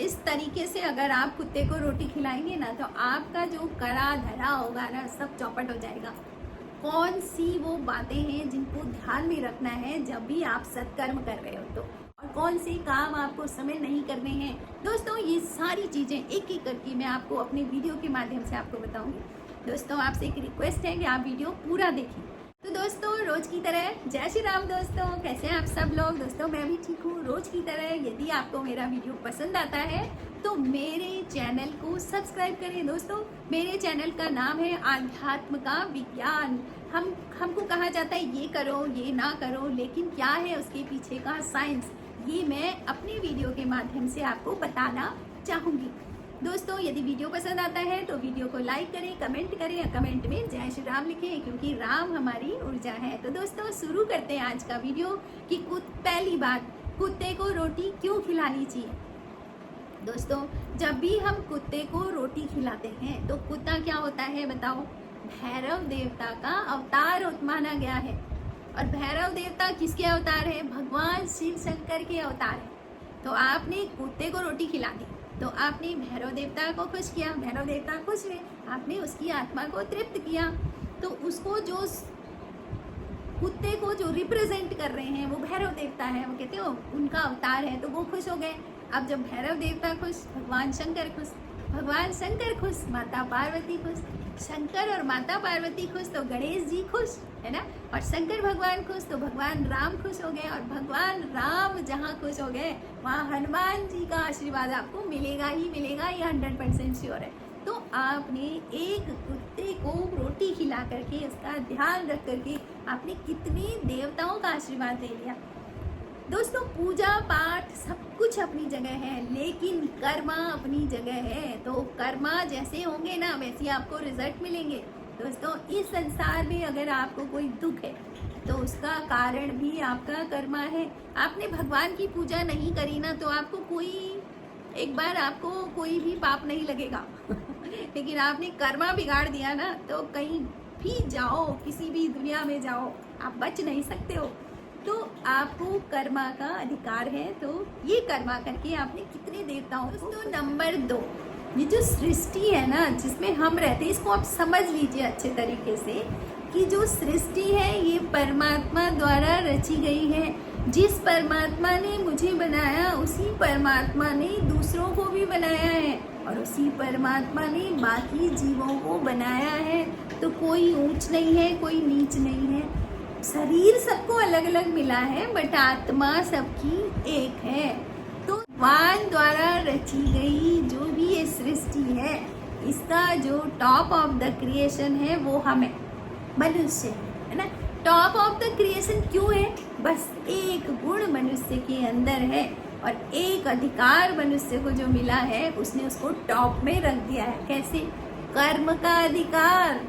इस तरीके से अगर आप कुत्ते को रोटी खिलाएंगे ना, तो आपका जो कड़ा धरा होगा ना, सब चौपट हो जाएगा। कौन सी वो बातें हैं जिनको ध्यान में रखना है जब भी आप सत्कर्म कर रहे हो तो, और कौन से काम आपको उस समय नहीं करने हैं। दोस्तों, ये सारी चीज़ें एक एक करके मैं आपको अपने वीडियो के माध्यम से आपको बताऊंगी। दोस्तों, आपसे एक रिक्वेस्ट है कि आप वीडियो पूरा देखें। तो दोस्तों, रोज की तरह जय श्री राम। दोस्तों, कैसे हैं आप सब लोग? दोस्तों, मैं भी ठीक हूँ। रोज की तरह यदि आपको मेरा वीडियो पसंद आता है तो मेरे चैनल को सब्सक्राइब करें। दोस्तों, मेरे चैनल का नाम है आध्यात्म का विज्ञान। हमको कहा जाता है ये करो ये ना करो, लेकिन क्या है उसके पीछे का साइंस, ये मैं अपने वीडियो के माध्यम से आपको बताना चाहूँगी। दोस्तों, यदि वीडियो पसंद आता है तो वीडियो को लाइक करें, कमेंट करें, कमेंट में जय श्री राम लिखें, क्योंकि राम हमारी ऊर्जा है। तो दोस्तों, शुरू करते हैं आज का वीडियो कि पहली बात, कुत्ते को रोटी क्यों खिलानी चाहिए। दोस्तों, जब भी हम कुत्ते को रोटी खिलाते हैं तो कुत्ता क्या होता है बताओ? भैरव देवता का अवतार माना गया है। और भैरव देवता किसके अवतार है? भगवान शिव शंकर के अवतार है। तो आपने कुत्ते को रोटी खिला दी तो आपने भैरव देवता को खुश किया, भैरव देवता खुश हुए, आपने उसकी आत्मा को तृप्त किया। तो उसको जो कुत्ते को जो रिप्रेजेंट कर रहे हैं वो भैरव देवता है, वो कहते हो उनका अवतार है, तो वो खुश हो गए। अब जब भैरव देवता खुश, भगवान शंकर खुश, भगवान शंकर खुश, माता पार्वती खुश, शंकर और माता पार्वती खुश तो गणेश जी खुश, है ना। और शंकर भगवान खुश तो भगवान राम खुश हो गए, और भगवान राम जहाँ खुश हो गए वहाँ हनुमान जी का आशीर्वाद आपको मिलेगा ही मिलेगा, ये 100% श्योर है। तो आपने एक कुत्ते को रोटी खिला करके, उसका ध्यान रख करके आपने कितने देवताओं का आशीर्वाद ले लिया। दोस्तों, पूजा पाठ सब कुछ अपनी जगह है, लेकिन कर्मा अपनी जगह है। तो कर्मा जैसे होंगे ना, वैसे आपको रिजल्ट मिलेंगे। दोस्तों, इस संसार में अगर आपको कोई दुख है तो उसका कारण भी आपका कर्मा है। आपने भगवान की पूजा नहीं करी ना, तो आपको एक बार आपको कोई भी पाप नहीं लगेगा लेकिन आपने कर्मा बिगाड़ दिया ना, तो कहीं भी जाओ, किसी भी दुनिया में जाओ, आप बच नहीं सकते हो। तो आपको कर्मा का अधिकार है, तो ये कर्मा करके आपने कितने देवताओं को। दोस्तों, नंबर 2, ये जो सृष्टि है ना जिसमें हम रहते हैं, इसको आप समझ लीजिए अच्छे तरीके से कि जो सृष्टि है ये परमात्मा द्वारा रची गई है। जिस परमात्मा ने मुझे बनाया उसी परमात्मा ने दूसरों को भी बनाया है, और उसी परमात्मा ने बाकी जीवों को बनाया है। तो कोई ऊंच नहीं है, कोई नीच नहीं है। शरीर सबको अलग अलग मिला है, बट आत्मा सबकी एक है। तो भगवान द्वारा रची गई जो भी ये सृष्टि है, इसका जो टॉप ऑफ द क्रिएशन है वो हम है, मनुष्य, है ना। टॉप ऑफ द क्रिएशन क्यों है? बस एक गुण मनुष्य के अंदर है, और एक अधिकार मनुष्य को जो मिला है उसने उसको टॉप में रख दिया है। कैसे? कर्म का अधिकार,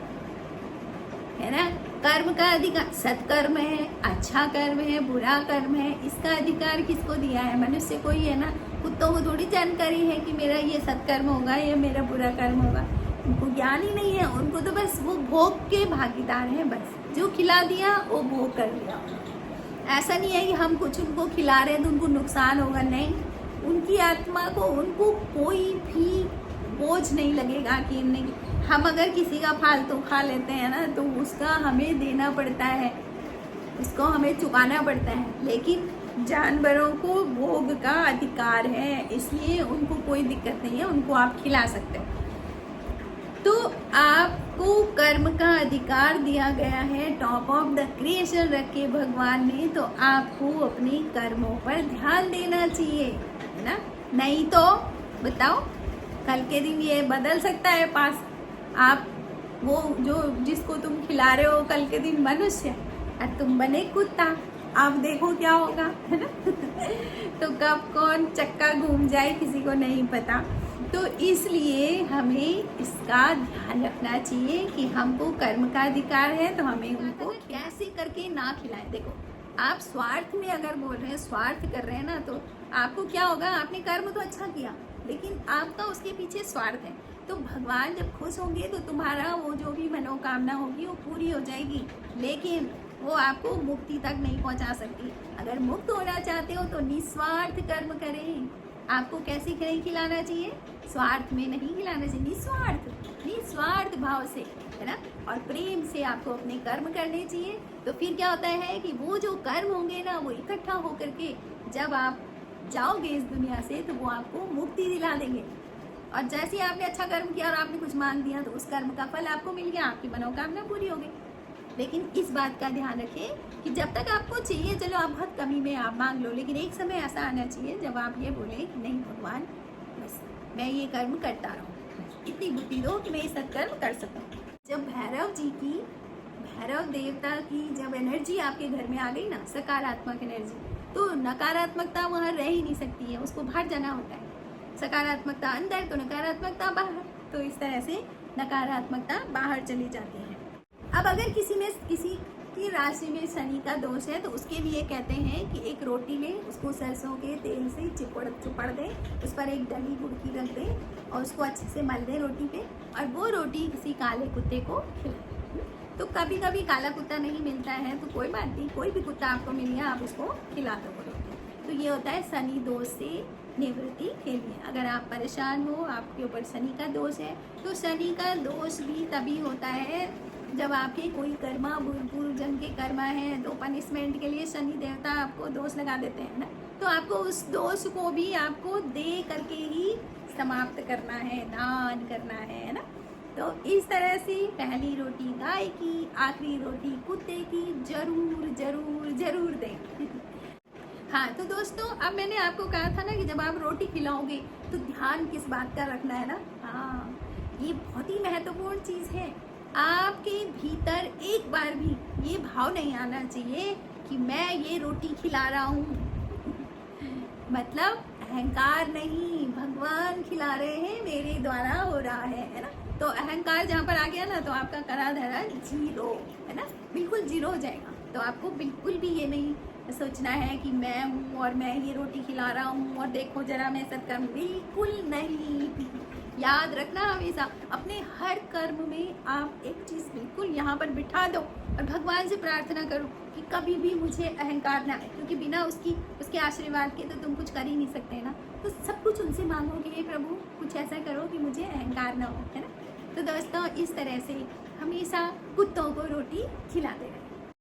है ना। कर्म का अधिकार, सत्कर्म है, अच्छा कर्म है, बुरा कर्म है, इसका अधिकार किसको दिया है? मनुष्य को ही है ना। कुत्तों को थोड़ी जानकारी है कि मेरा ये सत्कर्म होगा या मेरा बुरा कर्म होगा, उनको ज्ञान ही नहीं है। उनको तो बस वो भोग के भागीदार हैं, बस जो खिला दिया वो भोग कर लिया। ऐसा नहीं है कि हम कुछ उनको खिला रहे हैं तो उनको नुकसान होगा, नहीं। उनकी आत्मा को, उनको कोई भी बोझ नहीं लगेगा कि नहीं। हम अगर किसी का फालतू खा लेते हैं ना, तो उसका हमें देना पड़ता है, उसको हमें चुकाना पड़ता है। लेकिन जानवरों को भोग का अधिकार है, इसलिए उनको कोई दिक्कत नहीं है, उनको आप खिला सकते हो। तो आपको कर्म का अधिकार दिया गया है, टॉप ऑफ द क्रिएशन रख के भगवान ने। तो आपको अपने कर्मों पर ध्यान देना चाहिए, है ना। नहीं तो बताओ, कल के दिन ये बदल सकता है पास। आप वो जो जिसको तुम खिला रहे हो कल के दिन मनुष्य, और तुम बने कुत्ता, आप देखो क्या होगा, है ना तो कब कौन चक्का घूम जाए किसी को नहीं पता। तो इसलिए हमें इसका ध्यान रखना चाहिए कि हमको कर्म का अधिकार है, तो हमें उनको कैसे करके ना खिलाएं। देखो, आप स्वार्थ में अगर बोल रहे हैं, स्वार्थ कर रहे हैं ना, तो आपको क्या होगा? आपने कर्म तो अच्छा किया, लेकिन आपका उसके पीछे स्वार्थ है। तो भगवान जब खुश होंगे तो तुम्हारा वो जो भी मनोकामना होगी वो पूरी हो जाएगी, लेकिन वो आपको मुक्ति तक नहीं पहुंचा सकती। अगर मुक्त होना चाहते हो तो निस्वार्थ कर्म करें, आपको कैसे नहीं खिलाना चाहिए? स्वार्थ में नहीं खिलाना चाहिए, निस्वार्थ भाव से, है ना, और प्रेम से आपको अपने कर्म करने चाहिए। तो फिर क्या होता है कि वो जो कर्म होंगे ना, वो इकट्ठा होकर के जब आप जाओगे इस दुनिया से तो वो आपको मुक्ति दिला देंगे। और जैसे ही आपने अच्छा कर्म किया और आपने कुछ मांग दिया तो उस कर्म का फल आपको मिल गया, आपकी मनोकामना पूरी हो गई। लेकिन इस बात का ध्यान रखें कि जब तक आपको चाहिए, चलो आप बहुत कमी में आप मांग लो, लेकिन एक समय ऐसा आना चाहिए जब आप ये बोले कि नहीं भगवान, बस मैं ये कर्म करता रहूँ, इतनी बुद्धि दो कि मैं ये सत्कर्म कर सकूँ। जब भैरव जी की, भैरव देवता की जब एनर्जी आपके घर में आ गई ना, सकारात्मक एनर्जी, तो नकारात्मकता वहाँ रह ही नहीं सकती है, उसको बाहर जाना होता है। सकारात्मकता अंदर तो नकारात्मकता बाहर, तो इस तरह से नकारात्मकता बाहर चली जाती है। अब अगर किसी की राशि में शनि का दोष है तो उसके लिए कहते हैं कि एक रोटी ले, उसको सरसों के तेल से चुपड़ दे, उस पर एक डली गुड़ की रख दे और उसको अच्छे से मल दे रोटी पे, और वो रोटी किसी काले कुत्ते को खिलाए। तो कभी कभी काला कुत्ता नहीं मिलता है तो कोई बात नहीं, कोई भी कुत्ता आपको मिल गया, आप उसको खिला दो वो रोटी। तो ये होता है शनि दोष से निवृत्ति के लिए। अगर आप परेशान हो, आपके ऊपर शनि का दोष है, तो शनि का दोष भी तभी होता है जब आपके कोई कर्मा, पूर्व जन्म के कर्मा है, तो पनिशमेंट के लिए शनि देवता आपको दोष लगा देते हैं ना, तो आपको उस दोष को भी आपको दे करके ही समाप्त करना है, दान करना है ना। तो इस तरह से पहली रोटी गाय की, आखिरी रोटी कुत्ते की जरूर जरूर जरूर दें। हाँ, तो दोस्तों अब मैंने आपको कहा था ना कि जब आप रोटी खिलाओगे तो ध्यान किस बात का रखना है ना। हाँ, ये बहुत ही महत्वपूर्ण चीज़ है। आपके भीतर एक बार भी ये भाव नहीं आना चाहिए कि मैं ये रोटी खिला रहा हूँ, मतलब अहंकार नहीं, भगवान खिला रहे हैं, मेरे द्वारा हो रहा है ना। तो अहंकार जहाँ पर आ गया ना तो आपका करा धरा जीरो, है ना, बिल्कुल जीरो हो जाएगा। तो आपको बिल्कुल भी ये नहीं सोचना है कि मैं हूँ और मैं ये रोटी खिला रहा हूँ और देखो जरा मैं सत्कर्म, बिल्कुल नहीं। याद रखना हमेशा अपने हर कर्म में आप एक चीज़ बिल्कुल यहाँ पर बिठा दो और भगवान से प्रार्थना करो कि कभी भी मुझे अहंकार ना आए, क्योंकि बिना उसके आशीर्वाद के तो तुम कुछ कर ही नहीं सकते ना। तो सब कुछ उनसे मांगो कि हे प्रभु कुछ ऐसा करो कि मुझे अहंकार ना हो, है ना। तो दोस्तों इस तरह से हमेशा कुत्तों को रोटी खिलाते रहें।